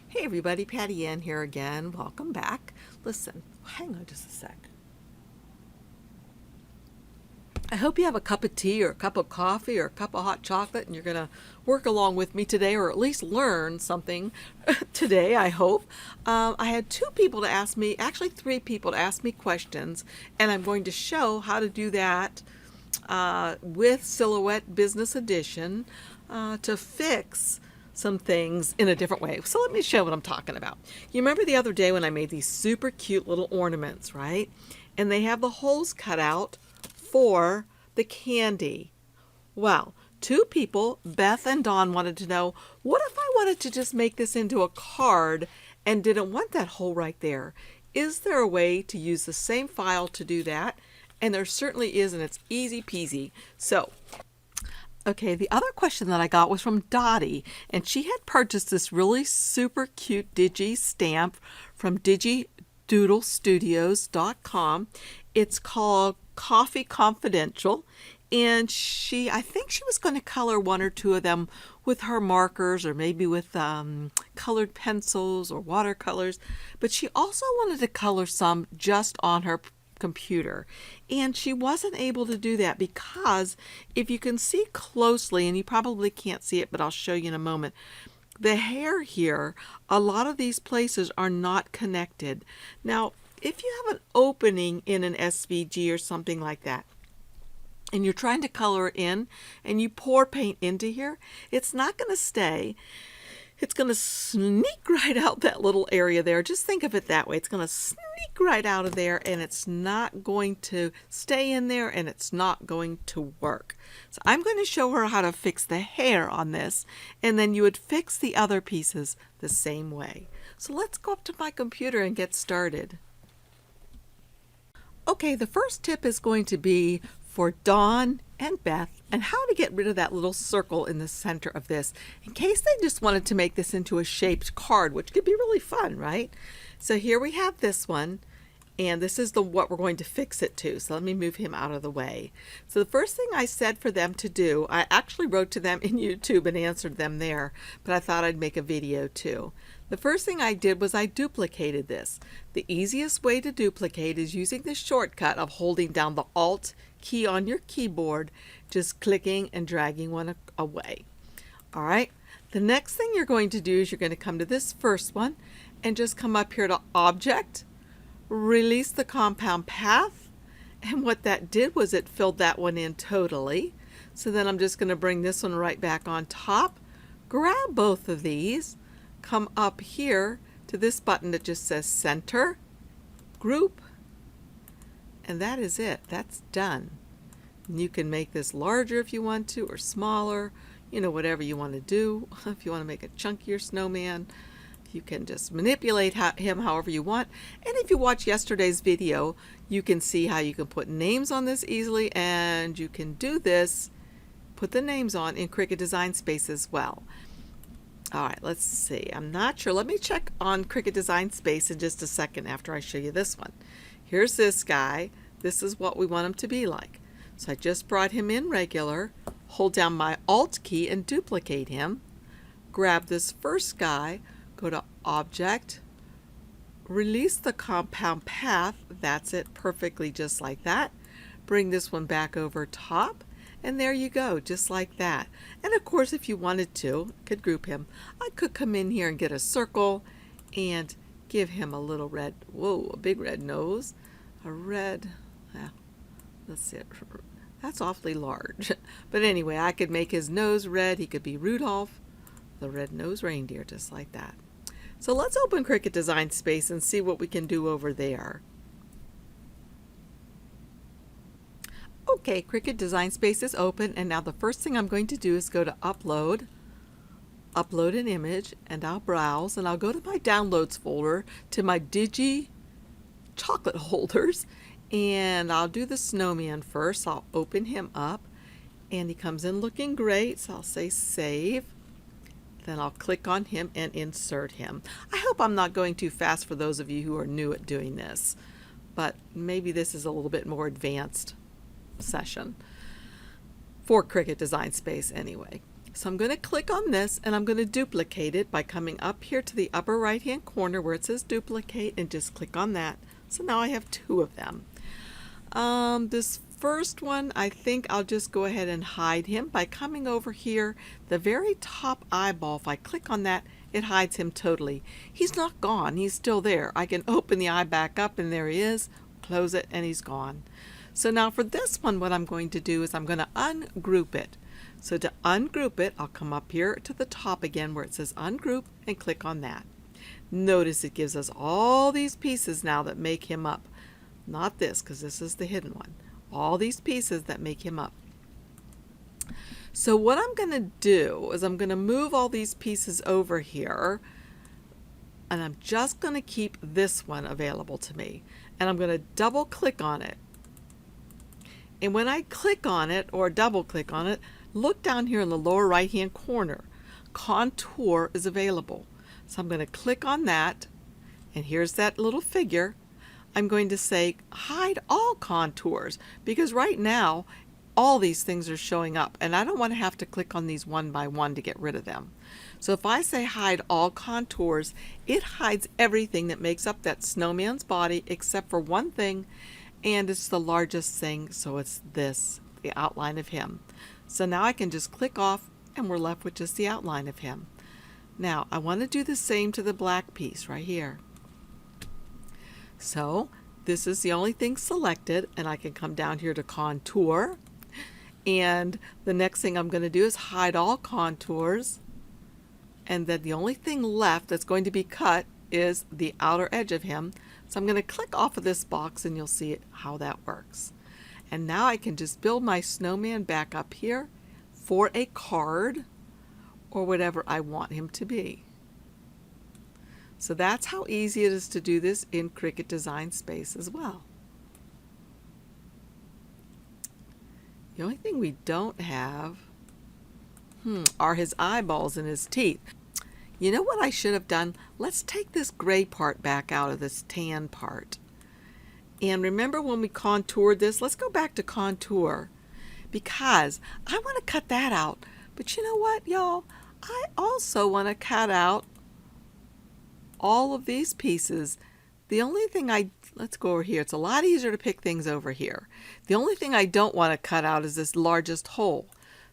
Hey everybody, Patty Ann here again. Welcome back. Listen, hang on just a sec. I hope you have a cup of tea or a cup of coffee or a cup of hot chocolate and you're going to work along with me today, or at least learn something today, I hope. I had two people to ask me, actually three people to ask me questions, and I'm going to show how to do that with Silhouette Business Edition to fix some things in a different way. So let me show what I'm talking about. You remember the other day when I made these super cute little ornaments, right? And they have the holes cut out for the candy. Well, two people, Beth and Dawn, wanted to know, what if I wanted to just make this into a card and didn't want that hole right there? Is there a way to use the same file to do that? And there certainly is, and it's easy peasy. So, okay, the other question that I got was from Dottie, and she had purchased this really super cute DIGI stamp from DigiDoodleStudios.com. It's called Coffee Confidential, and I think she was going to color one or two of them with her markers, or maybe with colored pencils or watercolors, but she also wanted to color some just on her computer, and she wasn't able to do that because if you can see closely, and you probably can't see it, but I'll show you in a moment, the hair here, a lot of these places are not connected. Now, if you have an opening in an SVG or something like that, and you're trying to color it in, and you pour paint into here, it's not going to stay. It's going to sneak right out that little area there. Just think of it that way. It's going to sneak right out of there, and it's not going to stay in there, and it's not going to work. So I'm going to show her how to fix the hair on this, and then you would fix the other pieces the same way. So let's go up to my computer and get started. Okay, the first tip is going to be for Dawn and Beth, and how to get rid of that little circle in the center of this, in case they just wanted to make this into a shaped card, which could be really fun, right? So here we have this one, and this is what we're going to fix it to. So let me move him out of the way. So the first thing I said for them to do, I actually wrote to them in YouTube and answered them there, but I thought I'd make a video too. The first thing I did was I duplicated this. The easiest way to duplicate is using the shortcut of holding down the Alt key on your keyboard, just clicking and dragging one away. All right, the next thing you're going to do is you're going to come to this first one and just come up here to Object, release the compound path, and what that did was it filled that one in totally. So then I'm just going to bring this one right back on top, grab both of these, come up here to this button that just says Center, Group, and that is it. That's done. And you can make this larger if you want to, or smaller, you know, whatever you want to do. If you want to make a chunkier snowman, you can just manipulate him however you want. And if you watch yesterday's video, you can see how you can put names on this easily, and you can do this, put the names on in Cricut Design Space as well. All right, let's see. I'm not sure. Let me check on Cricut Design Space in just a second after I show you this one. Here's this guy. This is what we want him to be like. So I just brought him in regular, hold down my Alt key and duplicate him. Grab this first guy, go to Object, release the compound path. That's it, perfectly just like that. Bring this one back over top. And there you go, just like that. And of course, if you wanted to, could group him. I could come in here and get a circle and give him a little red, whoa, a big red nose. A red, let's see, that's awfully large. But anyway, I could make his nose red. He could be Rudolph, the red-nosed reindeer, just like that. So let's open Cricut Design Space and see what we can do over there. Okay, Cricut Design Space is open, and now the first thing I'm going to do is go to Upload an image, and I'll browse, and I'll go to my Downloads folder to my Digi chocolate holders, and I'll do the snowman first. I'll open him up, and he comes in looking great, so I'll say Save. Then I'll click on him and insert him. I hope I'm not going too fast for those of you who are new at doing this, but maybe this is a little bit more advanced session for Cricut Design Space anyway. So I'm going to click on this and I'm going to duplicate it by coming up here to the upper right hand corner where it says duplicate and just click on that. So now I have two of them. This first one, I think I'll just go ahead and hide him by coming over here. The very top eyeball, if I click on that, it hides him totally. He's not gone, he's still there. I can open the eye back up and there he is, close it, and he's gone. So now for this one, what I'm going to do is I'm going to ungroup it. So to ungroup it, I'll come up here to the top again where it says ungroup and click on that. Notice it gives us all these pieces now that make him up. Not this, because this is the hidden one. All these pieces that make him up. So what I'm going to do is I'm going to move all these pieces over here, and I'm just going to keep this one available to me. And I'm going to double click on it. And when I click on it or double click on it, look down here in the lower right hand corner. Contour is available. So I'm going to click on that, and here's that little figure. I'm going to say hide all contours because right now all these things are showing up and I don't want to have to click on these one by one to get rid of them. So if I say hide all contours, it hides everything that makes up that snowman's body except for one thing, and it's the largest thing, so it's this, the outline of him. So now I can just click off and we're left with just the outline of him. Now I want to do the same to the black piece right here. So this is the only thing selected, and I can come down here to contour, and the next thing I'm going to do is hide all contours, and then the only thing left that's going to be cut is the outer edge of him. So I'm going to click off of this box and you'll see how that works. And now I can just build my snowman back up here for a card or whatever I want him to be. So that's how easy it is to do this in Cricut Design Space as well. The only thing we don't have are his eyeballs and his teeth. You know what I should have done? Let's take this gray part back out of this tan part. And remember when we contoured this? Let's go back to contour because I want to cut that out. But you know what, y'all? I also want to cut out all of these pieces. The only thing let's go over here. It's a lot easier to pick things over here. The only thing I don't want to cut out is this largest hole.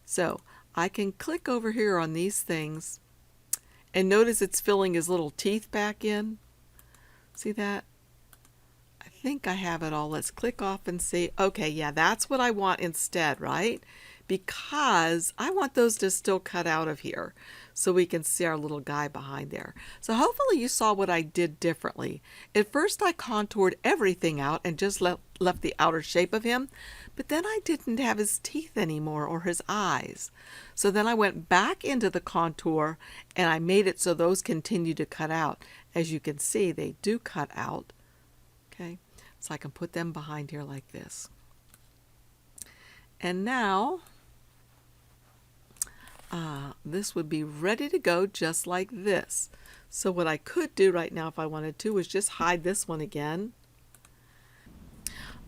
So I can click over here on these things and notice it's filling his little teeth back in. See that? I think I have it all. Let's click off and see. Okay, yeah, that's what I want instead, right? Because I want those to still cut out of here so we can see our little guy behind there. So hopefully you saw what I did differently. At first I contoured everything out and just left the outer shape of him, but then I didn't have his teeth anymore or his eyes. So then I went back into the contour and I made it so those continue to cut out. As you can see, they do cut out. Okay, so I can put them behind here like this. And now this would be ready to go just like this. So what I could do right now if I wanted to is just hide this one again.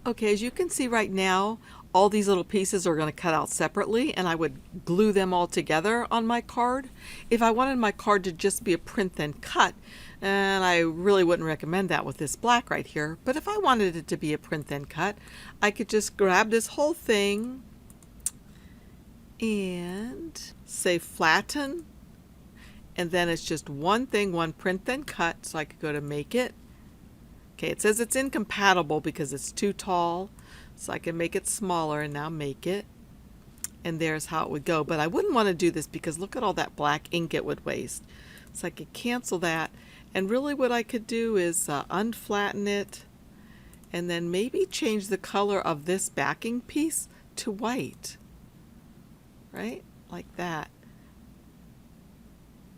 Okay, as you can see right now, all these little pieces are going to cut out separately, and I would glue them all together on my card. If I wanted my card to just be a print then cut, and I really wouldn't recommend that with this black right here, but if I wanted it to be a print then cut, I could just grab this whole thing and say flatten, and then it's just one thing, one print then cut. So I could go to make it. Okay, it says it's incompatible because it's too tall, so I can make it smaller and now make it, and there's how it would go. But I wouldn't want to do this because look at all that black ink it would waste. So I could cancel that, and really what I could do is unflatten it and then maybe change the color of this backing piece to white. Right? Like that.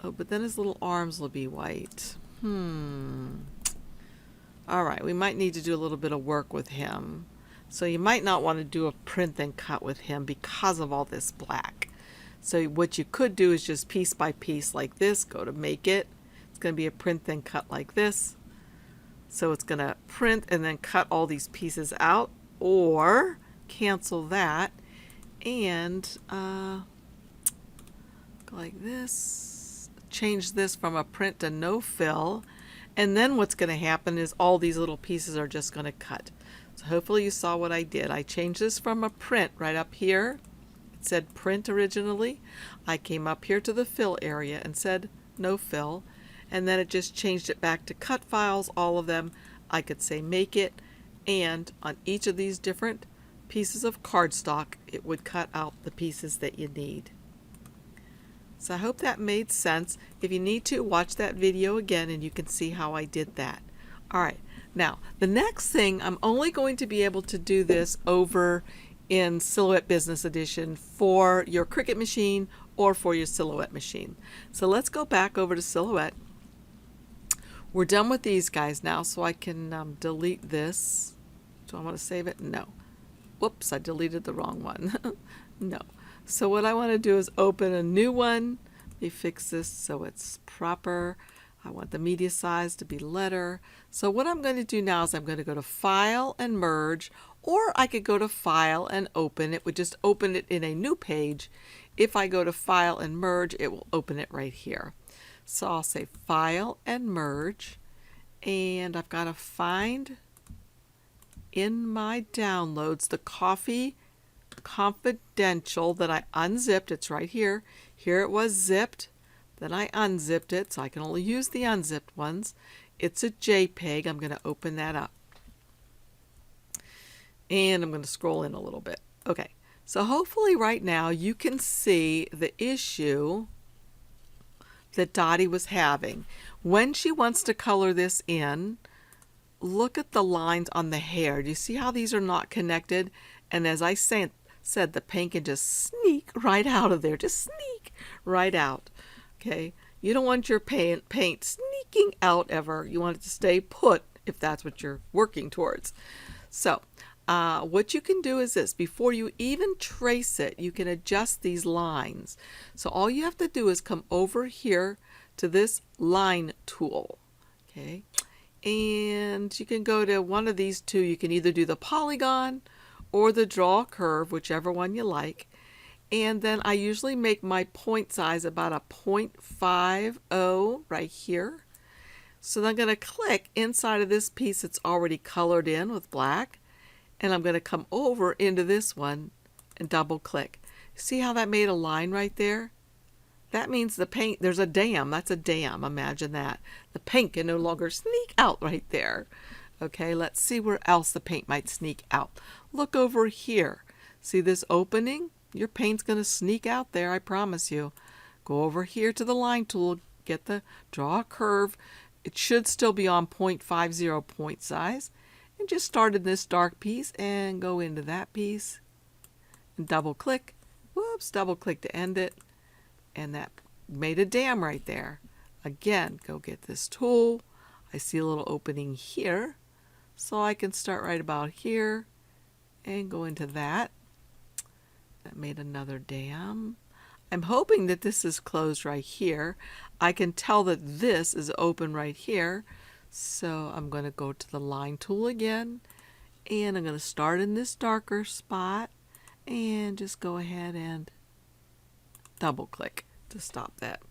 Oh, but then his little arms will be white. Alright, we might need to do a little bit of work with him. So you might not want to do a print then cut with him because of all this black. So what you could do is just piece by piece like this, go to make it. It's going to be a print then cut like this. So it's going to print and then cut all these pieces out, or cancel that and like this. Change this from a print to no fill. And then what's going to happen is all these little pieces are just going to cut. So hopefully you saw what I did. I changed this from a print right up here. It said print originally. I came up here to the fill area and said no fill. And then it just changed it back to cut files, all of them. I could say make it. And on each of these different pieces of cardstock, it would cut out the pieces that you need. So I hope that made sense. If you need to, watch that video again and you can see how I did that. All right, now the next thing, I'm only going to be able to do this over in Silhouette Business Edition for your Cricut machine or for your Silhouette machine. So let's go back over to Silhouette. We're done with these guys now, so I can delete this. Do I want to save it? No. Whoops, I deleted the wrong one. No. So what I want to do is open a new one. Let me fix this so it's proper. I want the media size to be letter. So what I'm going to do now is I'm going to go to File and Merge, or I could go to File and Open. It would just open it in a new page. If I go to File and Merge, it will open it right here. So I'll say File and Merge, and I've got to find in my downloads the Coffee Confidential that I unzipped. It's right here. Here it was zipped. Then I unzipped it, so I can only use the unzipped ones. It's a JPEG. I'm going to open that up. And I'm going to scroll in a little bit. Okay, so hopefully right now you can see the issue that Dottie was having. When she wants to color this in, look at the lines on the hair. Do you see how these are not connected? And as I said, the paint can just sneak right out of there. Just sneak right out. Okay? You don't want your paint sneaking out ever. You want it to stay put if that's what you're working towards. So what you can do is this. Before you even trace it, you can adjust these lines. So all you have to do is come over here to this line tool. Okay? And you can go to one of these two. You can either do the polygon or the draw curve, whichever one you like. And then I usually make my point size about a 0.50 right here. So then I'm going to click inside of this piece that's already colored in with black. And I'm going to come over into this one and double click. See how that made a line right there? That means the paint, there's a dam. That's a dam. Imagine that. The paint can no longer sneak out right there. Okay, let's see where else the paint might sneak out. Look over here. See this opening? Your paint's going to sneak out there, I promise you. Go over here to the line tool, get the draw a curve. It should still be on 0.50 point size. And just start in this dark piece and go into that piece. And double click. Whoops, double click to end it. And that made a dam right there. Again, go get this tool. I see a little opening here. So I can start right about here and go into that. That made another dam. I'm hoping that this is closed right here. I can tell that this is open right here. So I'm going to go to the line tool again. And I'm going to start in this darker spot. And just go ahead and double click to stop that.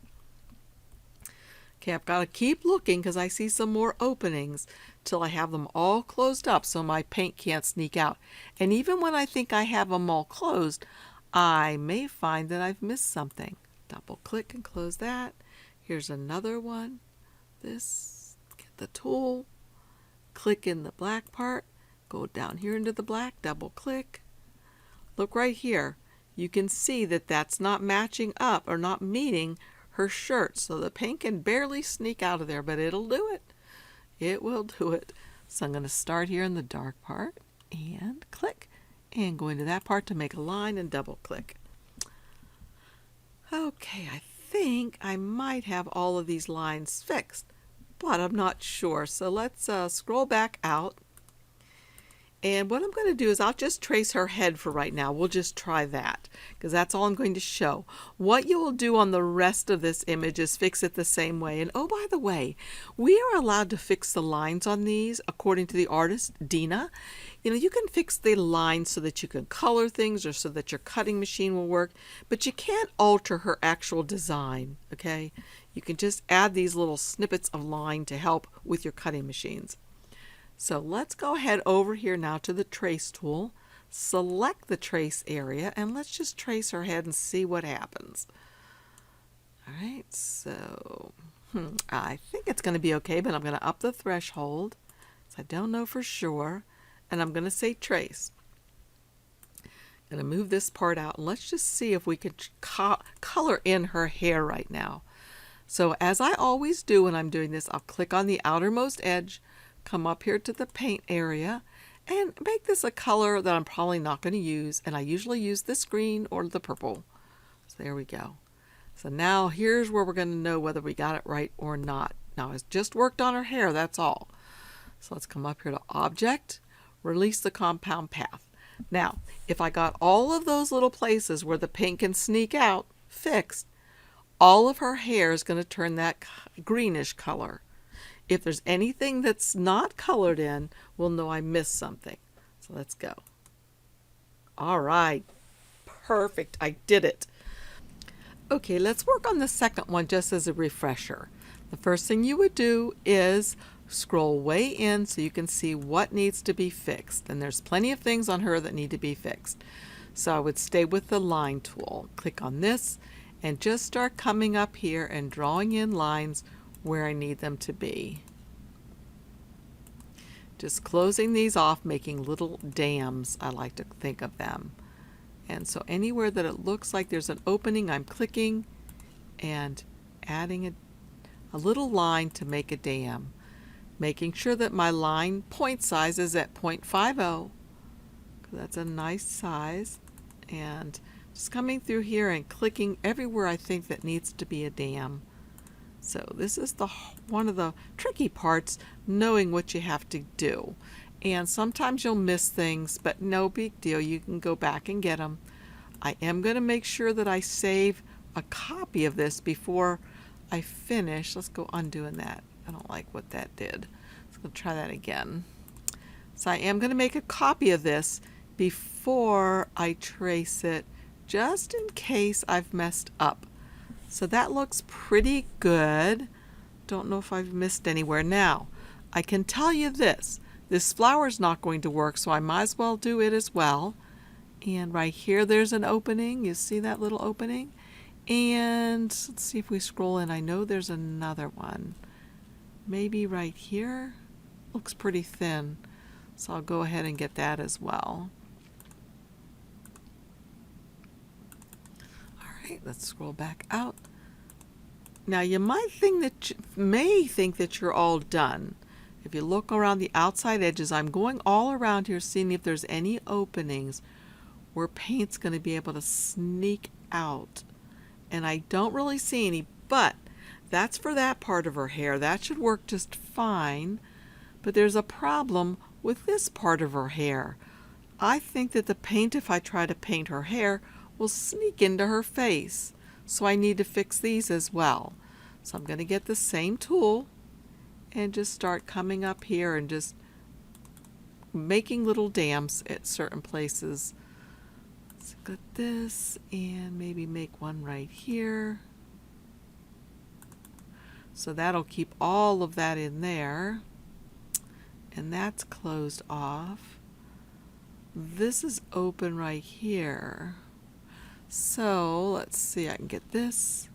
Okay, I've got to keep looking because I see some more openings till I have them all closed up so my paint can't sneak out. And even when I think I have them all closed, I may find that I've missed something. Double click and close that. Here's another one. This, get the tool, click in the black part, go down here into the black, double click. Look right here. You can see that that's not matching up or not meeting her shirt, so the paint can barely sneak out of there, but it'll do it. It will do it. So I'm going to start here in the dark part and click and go into that part to make a line and double click. Okay, I think I might have all of these lines fixed, but I'm not sure. So let's scroll back out. And what I'm going to do is I'll just trace her head for right now. We'll just try that because that's all I'm going to show. What you will do on the rest of this image is fix it the same way. And oh, by the way, we are allowed to fix the lines on these according to the artist, Dina. You know, you can fix the lines so that you can color things or so that your cutting machine will work, but you can't alter her actual design, okay? You can just add these little snippets of line to help with your cutting machines. So let's go ahead over here now to the trace tool, select the trace area, and let's just trace her head and see what happens. All right, so I think it's going to be okay, but I'm going to up the threshold, so I don't know for sure, and I'm going to say trace. I'm going to move this part out, and let's just see if we can color in her hair right now. So as I always do when I'm doing this, I'll click on the outermost edge, come up here to the paint area, and make this a color that I'm probably not going to use, and I usually use this green or the purple. So there we go. So now here's where we're going to know whether we got it right or not. Now it's just worked on her hair, that's all. So let's come up here to Object, Release the Compound Path. Now, if I got all of those little places where the paint can sneak out fixed, all of her hair is going to turn that greenish color. If there's anything that's not colored in, we'll know I missed something. So let's go. All right. Perfect. I did it. Okay, let's work on the second one just as a refresher. The first thing you would do is scroll way in so you can see what needs to be fixed. And there's plenty of things on her that need to be fixed. So I would stay with the line tool. Click on this and just start coming up here and drawing in lines where I need them to be. Just closing these off, making little dams, I like to think of them. And so anywhere that it looks like there's an opening, I'm clicking and adding a little line to make a dam. Making sure that my line point size is at 0.50. That's a nice size. And just coming through here and clicking everywhere I think that needs to be a dam. So this is one of the tricky parts, knowing what you have to do. And sometimes you'll miss things, but no big deal. You can go back and get them. I am going to make sure that I save a copy of this before I finish. Let's go undoing that. I don't like what that did. So I'll try that again. So I am going to make a copy of this before I trace it, just in case I've messed up. So that looks pretty good. Don't know if I've missed anywhere. Now, I can tell you this flower's not going to work, so I might as well do it as well. And right here, there's an opening. You see that little opening? And let's see if we scroll in. I know there's another one. Maybe right here. Looks pretty thin. So I'll go ahead and get that as well. Let's scroll back out. Now you may think that you're all done. If you look around the outside edges, I'm going all around here seeing if there's any openings where paint's going to be able to sneak out. And I don't really see any, but that's for that part of her hair. That should work just fine. But there's a problem with this part of her hair. I think that the paint, if I try to paint her hair, will sneak into her face. So I need to fix these as well. So I'm going to get the same tool and just start coming up here and just making little dams at certain places. Let's get this and maybe make one right here. So that'll keep all of that in there. And that's closed off. This is open right here. So let's see, I can get this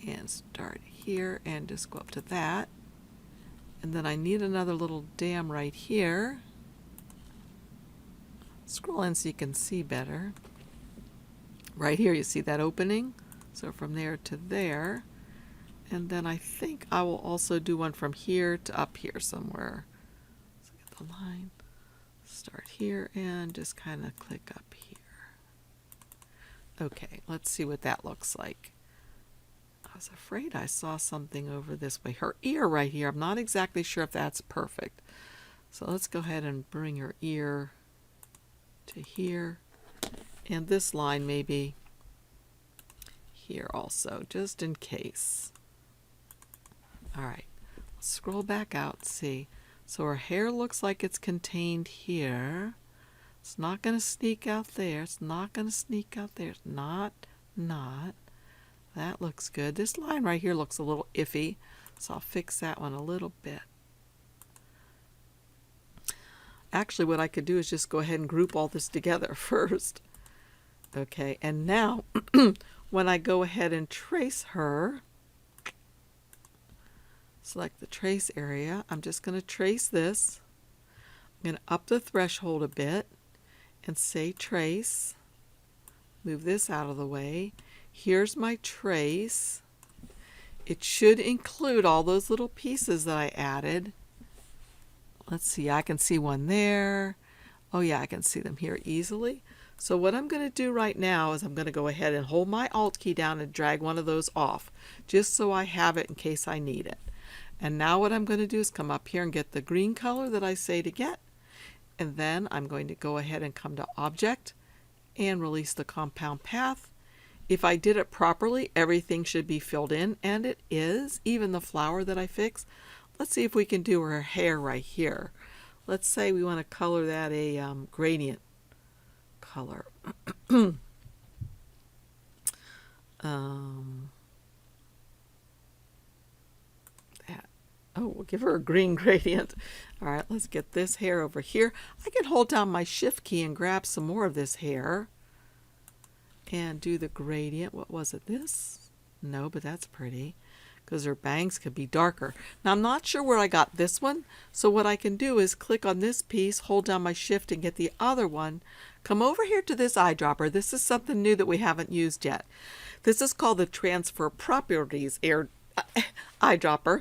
and start here and just go up to that. And then I need another little dam right here. Scroll in so you can see better. Right here, you see that opening? So from there to there. And then I think I will also do one from here to up here somewhere. So get the line, start here and just kind of click up here. Okay, let's see what that looks like. I was afraid I saw something over this way. Her ear right here, I'm not exactly sure if that's perfect. So let's go ahead and bring her ear to here. And this line maybe here also, just in case. All right, let's scroll back out, see. So her hair looks like it's contained here. It's not going to sneak out there. It's not going to sneak out there. It's not. That looks good. This line right here looks a little iffy, so I'll fix that one a little bit. Actually, what I could do is just go ahead and group all this together first. Okay, and now when I go ahead and trace her, select the trace area, I'm just going to trace this. I'm going to up the threshold a bit and say trace. Move this out of the way. Here's my trace. It should include all those little pieces that I added. Let's see, I can see one there. Oh yeah, I can see them here easily. So what I'm going to do right now is I'm going to go ahead and hold my Alt key down and drag one of those off, just so I have it in case I need it. And now what I'm going to do is come up here and get the green color that I say to get. And then I'm going to go ahead and come to Object and release the compound path. If I did it properly, everything should be filled in, and it is, even the flower that I fixed. Let's see if we can do her hair right here. Let's say we want to color that a gradient color. Oh, we'll give her a green gradient. All right, let's get this hair over here. I can hold down my Shift key and grab some more of this hair and do the gradient. What was it, this? No, but that's pretty because her bangs could be darker. Now, I'm not sure where I got this one, so what I can do is click on this piece, hold down my Shift and get the other one. Come over here to this eyedropper. This is something new that we haven't used yet. This is called the Transfer Properties eyedropper.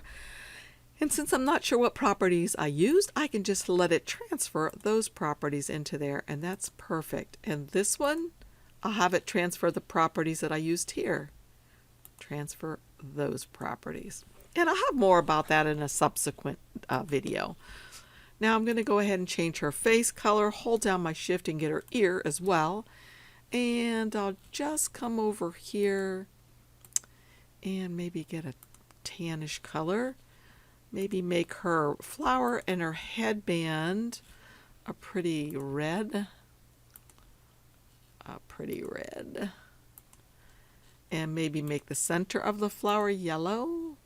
And since I'm not sure what properties I used, I can just let it transfer those properties into there, and that's perfect. And this one, I'll have it transfer the properties that I used here. Transfer those properties. And I'll have more about that in a subsequent video. Now I'm going to go ahead and change her face color, hold down my Shift and get her ear as well. And I'll just come over here and maybe get a tannish color. Maybe make her flower and her headband a pretty red. And maybe make the center of the flower yellow.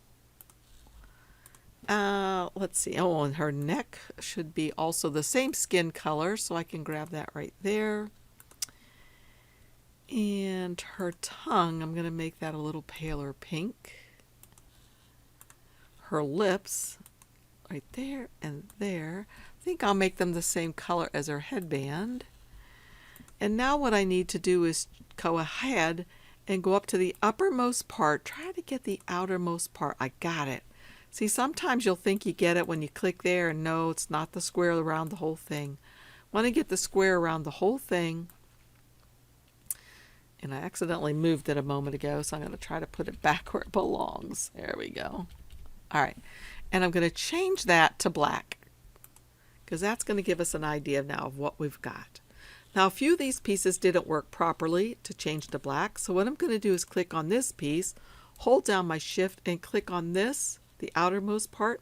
Let's see. Oh, and her neck should be also the same skin color, so I can grab that right there. And her tongue, I'm going to make that a little paler pink. Her lips, right there and there. I think I'll make them the same color as her headband. And now what I need to do is go ahead and go up to the uppermost part. Try to get the outermost part. I got it. See, sometimes you'll think you get it when you click there, and no, it's not the square around the whole thing. Want to get the square around the whole thing. And I accidentally moved it a moment ago, so I'm going to try to put it back where it belongs. There we go. All right, and I'm going to change that to black because that's going to give us an idea now of what we've got. Now, a few of these pieces didn't work properly to change to black, so what I'm going to do is click on this piece, hold down my Shift and click on this, the outermost part,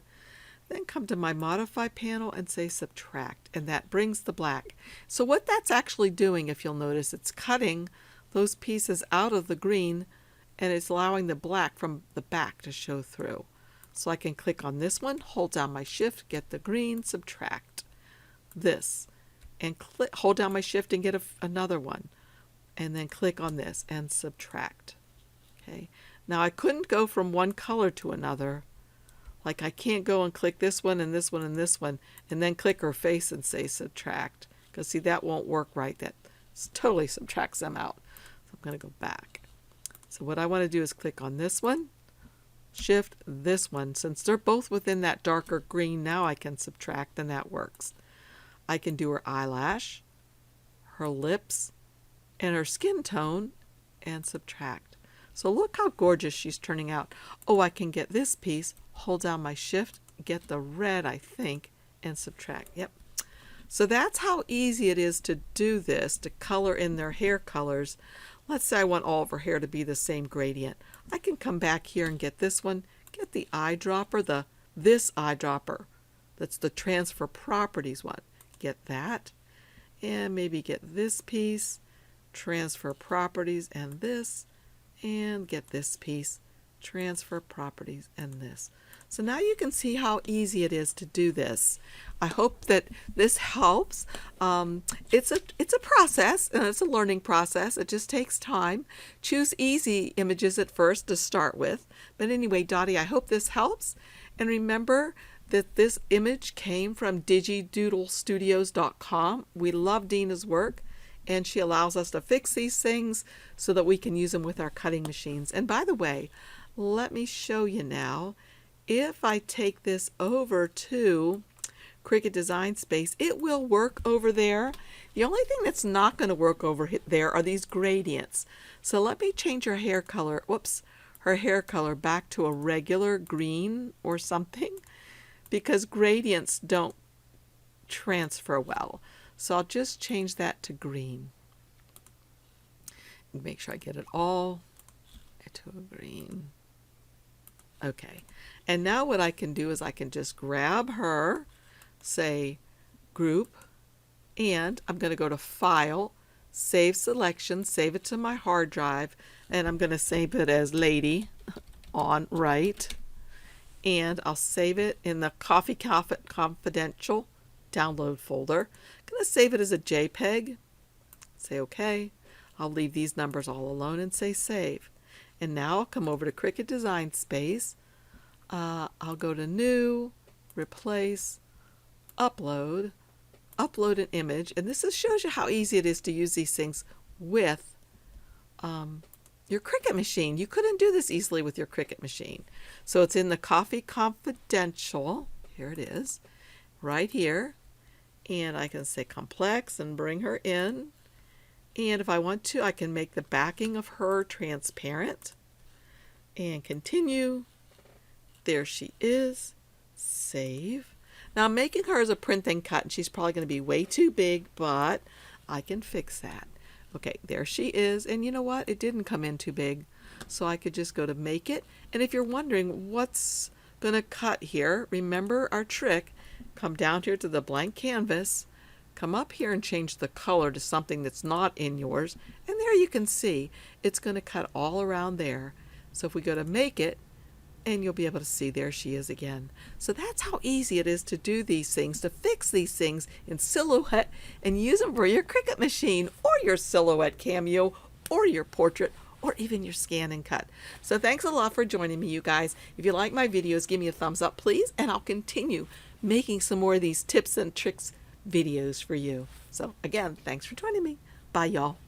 then come to my Modify panel and say Subtract, and that brings the black. So what that's actually doing, if you'll notice, it's cutting those pieces out of the green and it's allowing the black from the back to show through. So I can click on this one, hold down my Shift, get the green, subtract this, and hold down my Shift and get another one, and then click on this and subtract. Okay. Now I couldn't go from one color to another. Like I can't go and click this one and this one and this one, and then click her face and say subtract. Because see, that won't work right. That totally subtracts them out. So I'm going to go back. So what I want to do is click on this one, Shift this one. Since they're both within that darker green, now I can subtract and that works. I can do her eyelash, her lips, and her skin tone and subtract. So look how gorgeous she's turning out. Oh, I can get this piece, hold down my Shift, get the red, I think, and subtract. Yep. So that's how easy it is to do this, to color in their hair colors. Let's say I want all of her hair to be the same gradient. I can come back here and get this one, get the eyedropper, this eyedropper. That's the transfer properties one. Get that. And maybe get this piece, transfer properties, and this, and get this piece, transfer properties, and this. So now you can see how easy it is to do this. I hope that this helps. It's a process, and it's a learning process. It just takes time. Choose easy images at first to start with. But anyway, Dottie, I hope this helps. And remember that this image came from digidoodlestudios.com. We love Dina's work, and she allows us to fix these things so that we can use them with our cutting machines. And by the way, let me show you now. If I take this over to Cricut Design Space, it will work over there. The only thing that's not going to work over there are these gradients. So let me change her hair color, her hair color back to a regular green or something, because gradients don't transfer well. So I'll just change that to green. Make sure I get it all to a green. Okay, and now what I can do is I can just grab her, say group, and I'm going to go to File, Save Selection, save it to my hard drive, and I'm going to save it as Lady on right, and I'll save it in the Coffee Confidential download folder. I'm going to save it as a JPEG, say OK. I'll leave these numbers all alone and say Save. And now I'll come over to Cricut Design Space. I'll go to New, Replace, Upload, Upload an image. And this shows you how easy it is to use these things with your Cricut machine. You couldn't do this easily with your Cricut machine. So it's in the Coffee Confidential. Here it is, right here. And I can say Complex and bring her in. And if I want to, I can make the backing of her transparent and continue. There she is. Save. Now I'm making her as a print and cut, and she's probably going to be way too big, but I can fix that. Okay, there she is. And you know what? It didn't come in too big. So I could just go to Make It. And if you're wondering what's going to cut here, remember our trick. Come down here to the blank canvas. Come up here and change the color to something that's not in yours. And there you can see it's going to cut all around there. So if we go to Make It, and you'll be able to see there she is again. So that's how easy it is to do these things, to fix these things in Silhouette and use them for your Cricut machine or your Silhouette Cameo or your portrait or even your scan and cut. So thanks a lot for joining me, you guys. If you like my videos, give me a thumbs up, please, and I'll continue making some more of these tips and tricks videos for you. So again, thanks for joining me. Bye, y'all.